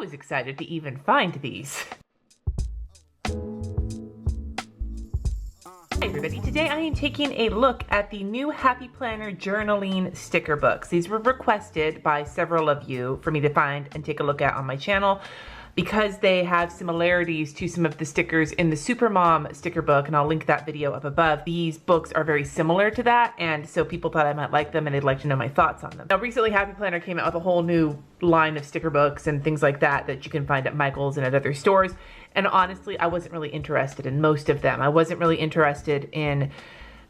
was excited to even find these. Hi everybody, today I am taking a look at the new Happy Planner journaling sticker books. These were requested by several of you for me to find and take a look at on my channel because they have similarities to some of the stickers in the Supermom sticker book, and I'll link that video up above. These books are very similar to that, and so people thought I might like them and they'd like to know my thoughts on them. Now recently Happy Planner came out with a whole new line of sticker books and things like that that you can find at Michael's and at other stores. And honestly, I wasn't really interested in most of them. I wasn't really interested in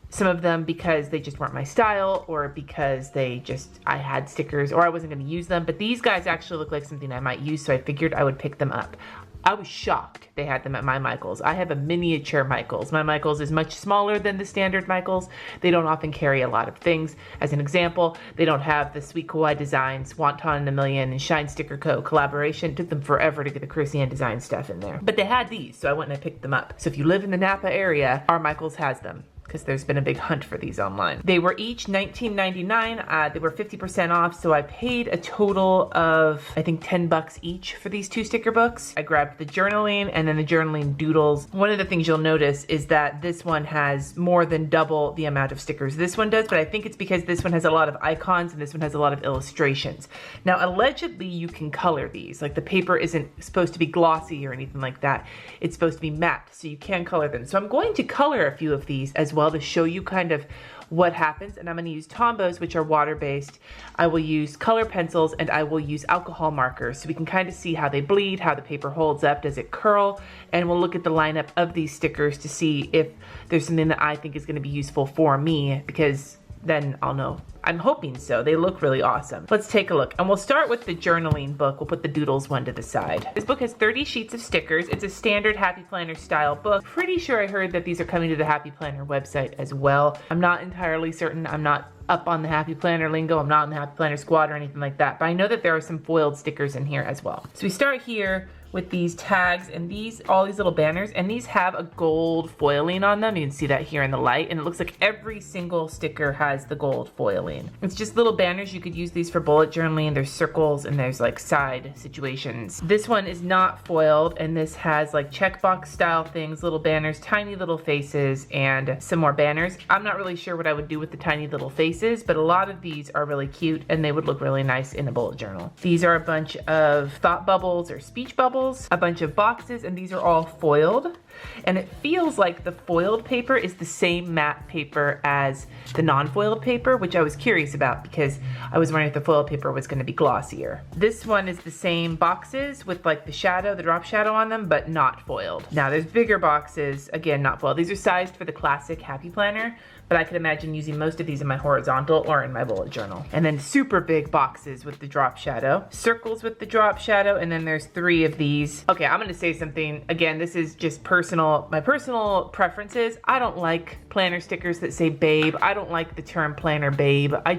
some of them because they just weren't my style, or because I had stickers or I wasn't gonna use them. But these guys actually look like something I might use, so I figured I would pick them up. I was shocked they had them at my Michael's. I have a miniature Michael's. My Michael's is much smaller than the standard Michael's. They don't often carry a lot of things. As an example, they don't have the Sweet Kawaii Designs, Swanton in a Million, and Shine Sticker Co. collaboration. It took them forever to get the Chrissy Ann Design stuff in there. But they had these, so I went and I picked them up. So if you live in the Napa area, our Michael's has them, because there's been a big hunt for these online. They were each $19.99. They were 50% off, so I paid a total of, I think, 10 bucks each for these two sticker books. I grabbed the journaling and then the journaling doodles. One of the things you'll notice is that this one has more than double the amount of stickers this one does, but I think it's because this one has a lot of icons and this one has a lot of illustrations. Now, allegedly, you can color these. Like, the paper isn't supposed to be glossy or anything like that. It's supposed to be matte, so you can color them. So I'm going to color a few of these as well to show you kind of what happens, and I'm going to use Tombows, which are water-based. I will use color pencils, and I will use alcohol markers, so we can kind of see how they bleed, how the paper holds up, does it curl, and we'll look at the lineup of these stickers to see if there's something that I think is going to be useful for me, because then I'll know. I'm hoping so. They look really awesome. Let's take a look. And we'll start with the journaling book. We'll put the doodles one to the side. This book has 30 sheets of stickers. It's a standard Happy Planner style book. Pretty sure I heard that these are coming to the Happy Planner website as well. I'm not entirely certain. I'm not up on the Happy Planner lingo. I'm not in the Happy Planner squad or anything like that, but I know that there are some foiled stickers in here as well. So we start here with these tags and all these little banners, and these have a gold foiling on them. You can see that here in the light, and it looks like every single sticker has the gold foiling. It's just little banners. You could use these for bullet journaling. There's circles and there's like side situations. This one is not foiled, and this has like checkbox style things, little banners, tiny little faces, and some more banners. I'm not really sure what I would do with the tiny little faces, but a lot of these are really cute and they would look really nice in a bullet journal. These are a bunch of thought bubbles or speech bubbles, a bunch of boxes, and these are all foiled. And it feels like the foiled paper is the same matte paper as the non-foiled paper, which I was curious about because I was wondering if the foiled paper was going to be glossier. This one is the same boxes with like the shadow, the drop shadow on them, but not foiled. Now there's bigger boxes, again, not foiled. These are sized for the classic Happy Planner, but I could imagine using most of these in my horizontal or in my bullet journal. And then super big boxes with the drop shadow, circles with the drop shadow, and then there's 3 of these. Okay, I'm gonna say something. Again, this is just my personal preferences. I don't like planner stickers that say babe. I don't like the term planner babe. I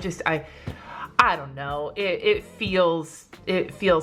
don't know. It feels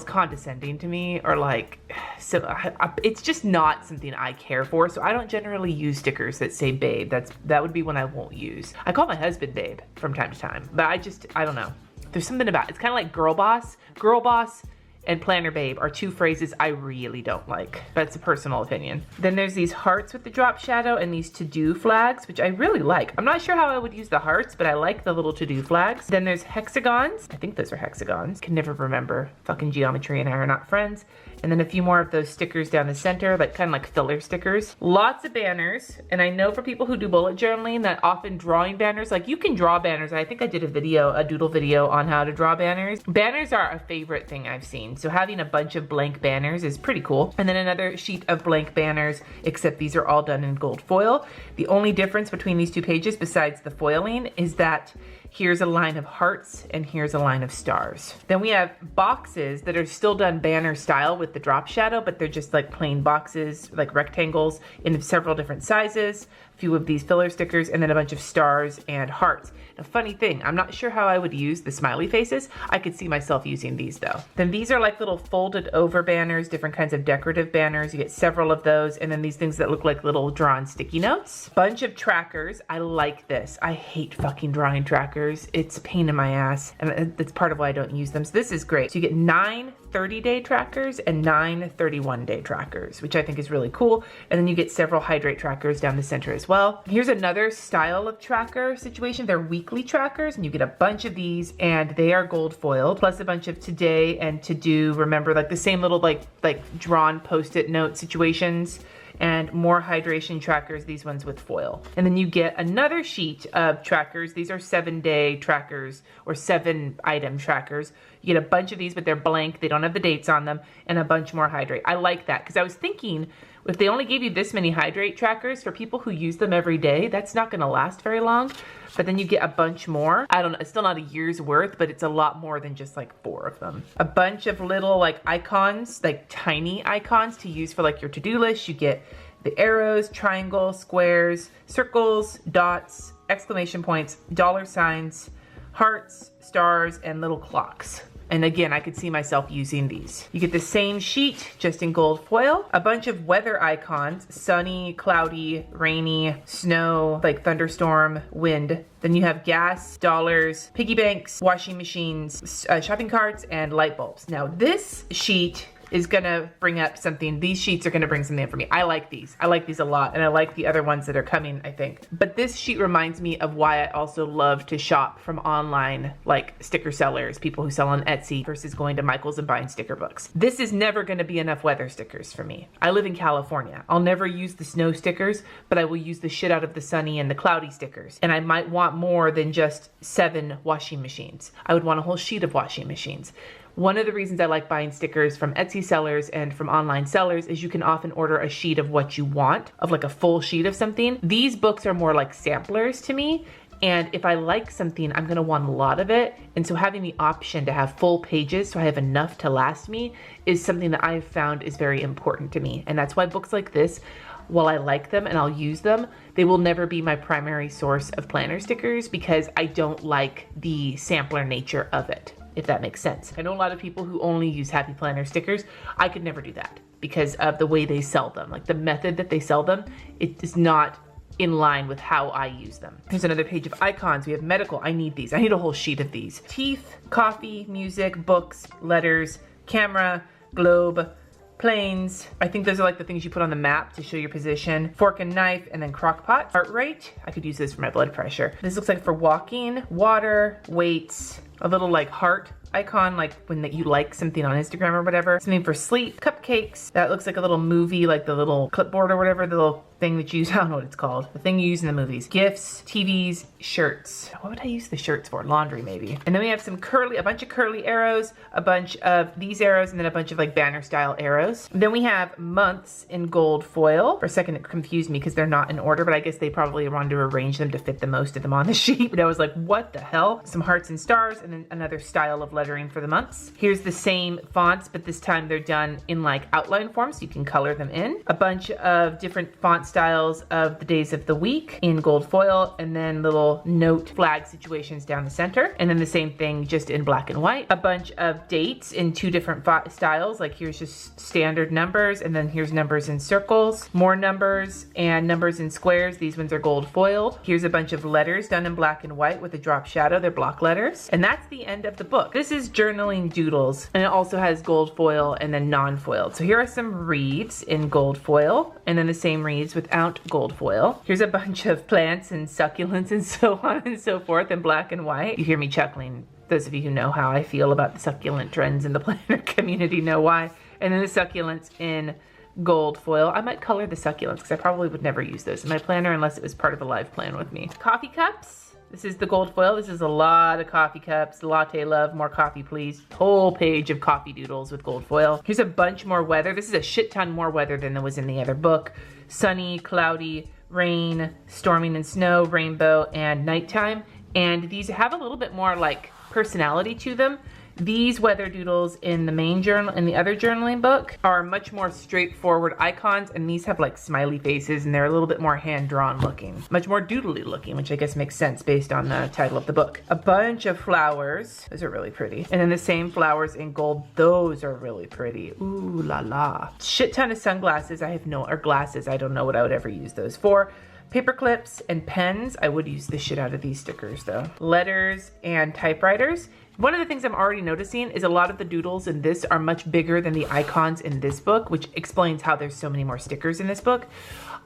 condescending to me, or like, so it's just not something I care for. So I don't generally use stickers that say babe. That would be one I won't use. I call my husband babe from time to time, but I don't know. There's something about it. It's kind of like girl boss. Girl boss and planner babe are 2 phrases I really don't like. That's a personal opinion. Then there's these hearts with the drop shadow and these to-do flags, which I really like. I'm not sure how I would use the hearts, but I like the little to-do flags. Then there's hexagons. I think those are hexagons. Can never remember. Fucking geometry and I are not friends. And then a few more of those stickers down the center, like kind of like filler stickers. Lots of banners. And I know for people who do bullet journaling that often drawing banners, like you can draw banners. I think I did a doodle video on how to draw banners. Banners are a favorite thing I've seen. So having a bunch of blank banners is pretty cool. And then another sheet of blank banners, except these are all done in gold foil. The only difference between these 2 pages besides the foiling is that here's a line of hearts and here's a line of stars. Then we have boxes that are still done banner style with the drop shadow, but they're just like plain boxes, like rectangles in several different sizes, a few of these filler stickers, and then a bunch of stars and hearts. A funny thing, I'm not sure how I would use the smiley faces. I could see myself using these though. Then these are like little folded over banners, different kinds of decorative banners. You get several of those, and then these things that look like little drawn sticky notes. Bunch of trackers. I like this. I hate fucking drawing trackers. trackers. It's a pain in my ass, and that's part of why I don't use them. So this is great. So you get 9 30-day trackers and 9 31-day trackers, which I think is really cool. And then you get several hydrate trackers down the center as well. Here's another style of tracker situation. They're weekly trackers, and you get a bunch of these, and they are gold foiled, plus a bunch of today and to do, remember, like the same little like drawn post-it note situations, and more hydration trackers, these ones with foil. And then you get another sheet of trackers. These are 7-day trackers or 7-item trackers. You get a bunch of these, but they're blank. They don't have the dates on them, and a bunch more hydrate. I like that because I was thinking if they only gave you this many hydrate trackers for people who use them every day, that's not gonna last very long. But then you get a bunch more. I don't know, it's still not a year's worth, but it's a lot more than just like 4 of them. A bunch of little like icons, like tiny icons to use for like your to-do list. You get the arrows, triangles, squares, circles, dots, exclamation points, dollar signs, hearts, stars, and little clocks. And again, I could see myself using these. You get the same sheet, just in gold foil. A bunch of weather icons, sunny, cloudy, rainy, snow, like thunderstorm, wind. Then you have gas, dollars, piggy banks, washing machines, shopping carts, and light bulbs. Now this sheet is gonna bring up something. These sheets are gonna bring something up for me. I like these. I like these a lot, and I like the other ones that are coming, I think. But this sheet reminds me of why I also love to shop from online, like sticker sellers, people who sell on Etsy, versus going to Michael's and buying sticker books. This is never gonna be enough weather stickers for me. I live in California. I'll never use the snow stickers, but I will use the shit out of the sunny and the cloudy stickers. And I might want more than just 7 washing machines. I would want a whole sheet of washing machines. One of the reasons I like buying stickers from Etsy sellers and from online sellers is you can often order a sheet of what you want, of like a full sheet of something. These books are more like samplers to me. And if I like something, I'm gonna want a lot of it. And so having the option to have full pages so I have enough to last me is something that I've found is very important to me. And that's why books like this, while I like them and I'll use them, they will never be my primary source of planner stickers because I don't like the sampler nature of it, if that makes sense. I know a lot of people who only use Happy Planner stickers. I could never do that because of the way they sell them. Like the method that they sell them, it is not in line with how I use them. Here's another page of icons. We have medical. I need these. I need a whole sheet of these. Teeth, coffee, music, books, letters, camera, globe, planes. I think those are like the things you put on the map to show your position. Fork and knife, and then crock pot. Heart rate. I could use this for my blood pressure. This looks like for walking. Water, weights, a little like heart icon, like when you like something on Instagram or whatever. Something for sleep. Cupcakes. That looks like a little movie, like the little clipboard or whatever, the little thing that you use. I don't know what it's called. The thing you use in the movies. Gifts, TVs, shirts. What would I use the shirts for? Laundry maybe. And then we have a bunch of curly arrows, a bunch of these arrows, and then a bunch of like banner style arrows. And then we have months in gold foil. For a second it confused me because they're not in order, but I guess they probably wanted to arrange them to fit the most of them on the sheet. But I was like, what the hell? Some hearts and stars, and then another style of lettering for the months. Here's the same fonts, but this time they're done in like outline form so you can color them in. A bunch of different font styles of the days of the week in gold foil, and then little note flag situations down the center. And then the same thing just in black and white. A bunch of dates in 2 different styles, like here's just standard numbers, and then here's numbers in circles. More numbers and numbers in squares. These ones are gold foil. Here's a bunch of letters done in black and white with a drop shadow. They're block letters. And that's the end of the book. This is journaling doodles, and it also has gold foil and then non-foiled. So here are some reeds in gold foil, and then the same reeds without gold foil. Here's a bunch of plants and succulents and so on and so forth in black and white. You hear me chuckling. Those of you who know how I feel about the succulent trends in the planner community know why. And then the succulents in gold foil. I might color the succulents because I probably would never use those in my planner unless it was part of a live plan with me. Coffee cups. This is the gold foil. This is a lot of coffee cups. Latte love, more coffee please. Whole page of coffee doodles with gold foil. Here's a bunch more weather. This is a shit ton more weather than was in the other book. Sunny, cloudy, rain, storming and snow, rainbow, and nighttime. And these have a little bit more like personality to them. These weather doodles in the main journal, in the other journaling book, are much more straightforward icons, and these have like smiley faces, and they're a little bit more hand-drawn looking. Much more doodly looking, which I guess makes sense based on the title of the book. A bunch of flowers. Those are really pretty. And then the same flowers in gold. Those are really pretty. Ooh la la. Shit ton of sunglasses. Or glasses. I don't know what I would ever use those for. Paper clips and pens. I would use the shit out of these stickers though. Letters and typewriters. One of the things I'm already noticing is a lot of the doodles in this are much bigger than the icons in this book, which explains how there's so many more stickers in this book.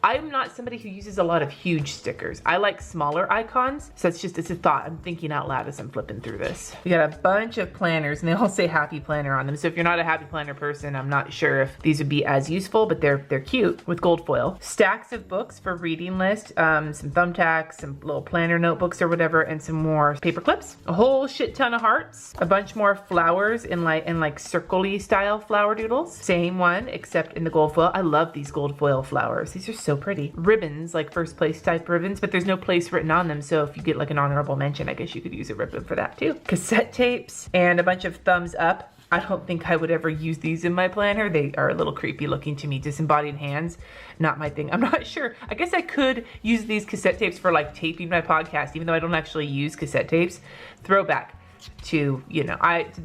I'm not somebody who uses a lot of huge stickers. I like smaller icons, so it's a thought. I'm thinking out loud as I'm flipping through this. We got a bunch of planners and they all say Happy Planner on them. So if you're not a Happy Planner person, I'm not sure if these would be as useful, but they're cute with gold foil. Stacks of books for reading list, some thumbtacks, some little planner notebooks or whatever, and some more paper clips. A whole shit ton of hearts, a bunch more flowers in like circle-y style flower doodles. Same one, except in the gold foil. I love these gold foil flowers. These are so pretty. Ribbons, like first place type ribbons, but there's no place written on them, so if you get like an honorable mention, I guess you could use a ribbon for that too. Cassette tapes and a bunch of thumbs up. I don't think I would ever use these in my planner. They are a little creepy looking to me. Disembodied hands, not my thing. I'm not sure. I guess I could use these cassette tapes for like taping my podcast, even though I don't actually use cassette tapes. Throwback to, you know,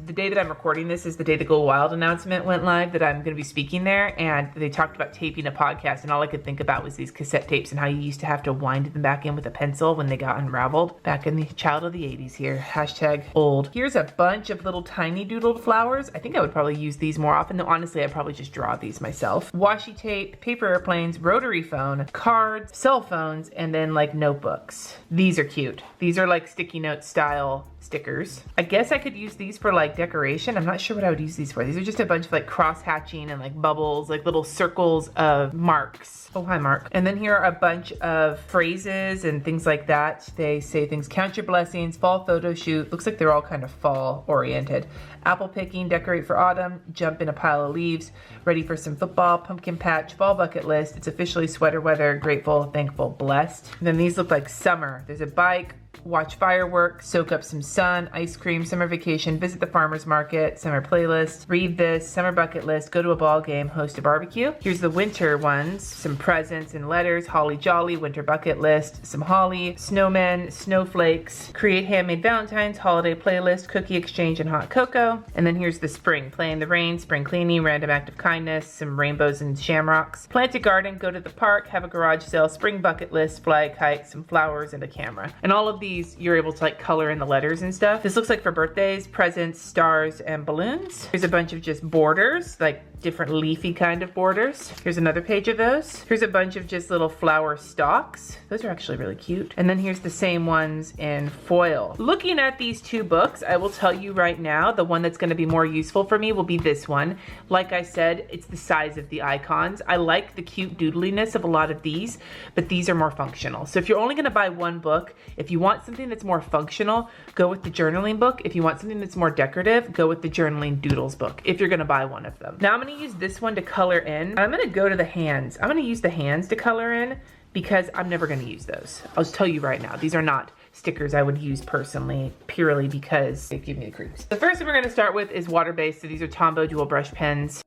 the day that I'm recording this is the day the Go Wild announcement went live that I'm going to be speaking there, and they talked about taping a podcast, and all I could think about was these cassette tapes and how you used to have to wind them back in with a pencil when they got unraveled back in the child of the 80s here. Hashtag old. Here's a bunch of little tiny doodled flowers. I think I would probably use these more often, though honestly I'd probably just draw these myself. Washi tape, paper airplanes, rotary phone, cards, cell phones, and then like notebooks. These are cute. These are like sticky note style stickers. I guess I could use these for like decoration. I'm not sure what I would use these for. These are just a bunch of like cross hatching and like bubbles, like little circles of marks. Oh, hi, Mark. And then here are a bunch of phrases and things like that. They say things, count your blessings, fall photo shoot. Looks like they're all kind of fall oriented. Apple picking, decorate for autumn, jump in a pile of leaves, ready for some football, pumpkin patch, fall bucket list. It's officially sweater weather, grateful, thankful, blessed. And then these look like summer. There's a bike, watch fireworks, soak up some sun, ice cream, summer vacation, visit the farmer's market, summer playlist, read this, summer bucket list, go to a ball game, host a barbecue. Here's the winter ones, some presents and letters, holly jolly, winter bucket list, some holly, snowmen, snowflakes, create handmade valentines, holiday playlist, cookie exchange and hot cocoa. And then here's the spring, play in the rain, spring cleaning, random act of kindness, some rainbows and shamrocks, plant a garden, go to the park, have a garage sale, spring bucket list, fly a kite, some flowers and a camera. And all of these you're able to like color in the letters and stuff. This looks like for birthdays, presents, stars, and balloons. Here's a bunch of just borders, like different leafy kind of borders. Here's another page of those. Here's a bunch of just little flower stalks. Those are actually really cute. And then here's the same ones in foil. Looking at these two books, I will tell you right now, the one that's going to be more useful for me will be this one. Like I said, it's the size of the icons. I like the cute doodliness of a lot of these, but these are more functional. So if you're only going to buy one book, if you want something that's more functional, go with the journaling book. If you want something that's more decorative, go with the journaling doodles book, if you're going to buy one of them. Now I'm going to use this one to color in. I'm going to go to the hands. I'm going to use the hands to color in because I'm never going to use those. I'll just tell you right now, these are not stickers I would use personally, purely because they give me the creeps. The first one we're going to start with is water-based. So these are Tombow dual brush pens.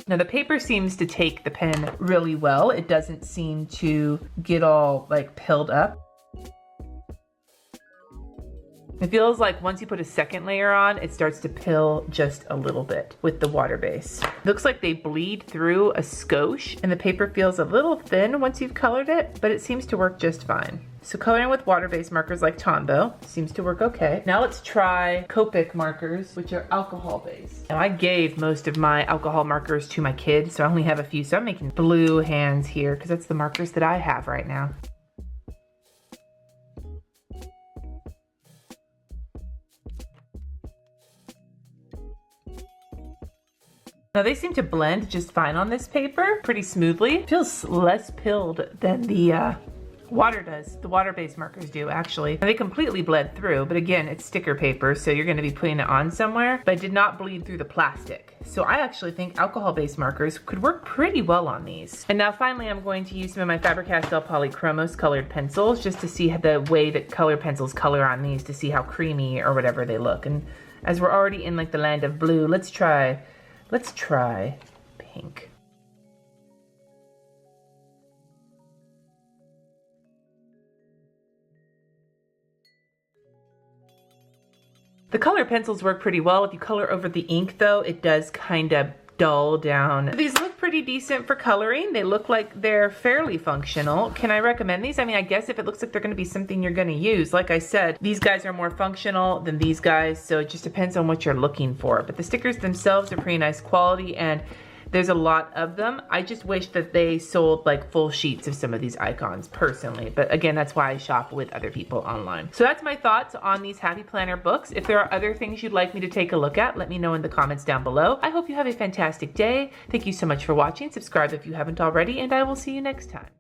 Now the paper seems to take the pen really well. It doesn't seem to get all like pilled up. It feels like once you put a second layer on, it starts to pill just a little bit with the water base. Looks like they bleed through a skosh and the paper feels a little thin once you've colored it, but it seems to work just fine. So coloring with water-based markers like Tombow seems to work okay. Now let's try Copic markers, which are alcohol-based. Now I gave most of my alcohol markers to my kids, so I only have a few, so I'm making blue hands here because that's the markers that I have right now. Now they seem to blend just fine on this paper, pretty smoothly. It feels less pilled than the water does. The water-based markers do, actually. And they completely bled through, but again, it's sticker paper, so you're gonna be putting it on somewhere, but it did not bleed through the plastic. So I actually think alcohol-based markers could work pretty well on these. And now finally, I'm going to use some of my Faber-Castell Polychromos colored pencils just to see the way that color pencils color on these, to see how creamy or whatever they look. And as we're already in like the land of blue, let's try pink. The color pencils work pretty well. If you color over the ink though, it does kind of dull down. These look pretty pretty decent for coloring. They look like they're fairly functional. Can I recommend these? I mean, I guess if it looks like they're gonna be something you're gonna use. Like I said, these guys are more functional than these guys, so it just depends on what you're looking for. But the stickers themselves are pretty nice quality, and there's a lot of them. I just wish that they sold like full sheets of some of these icons personally. But again, that's why I shop with other people online. So that's my thoughts on these Happy Planner books. If there are other things you'd like me to take a look at, let me know in the comments down below. I hope you have a fantastic day. Thank you so much for watching. Subscribe if you haven't already, and I will see you next time.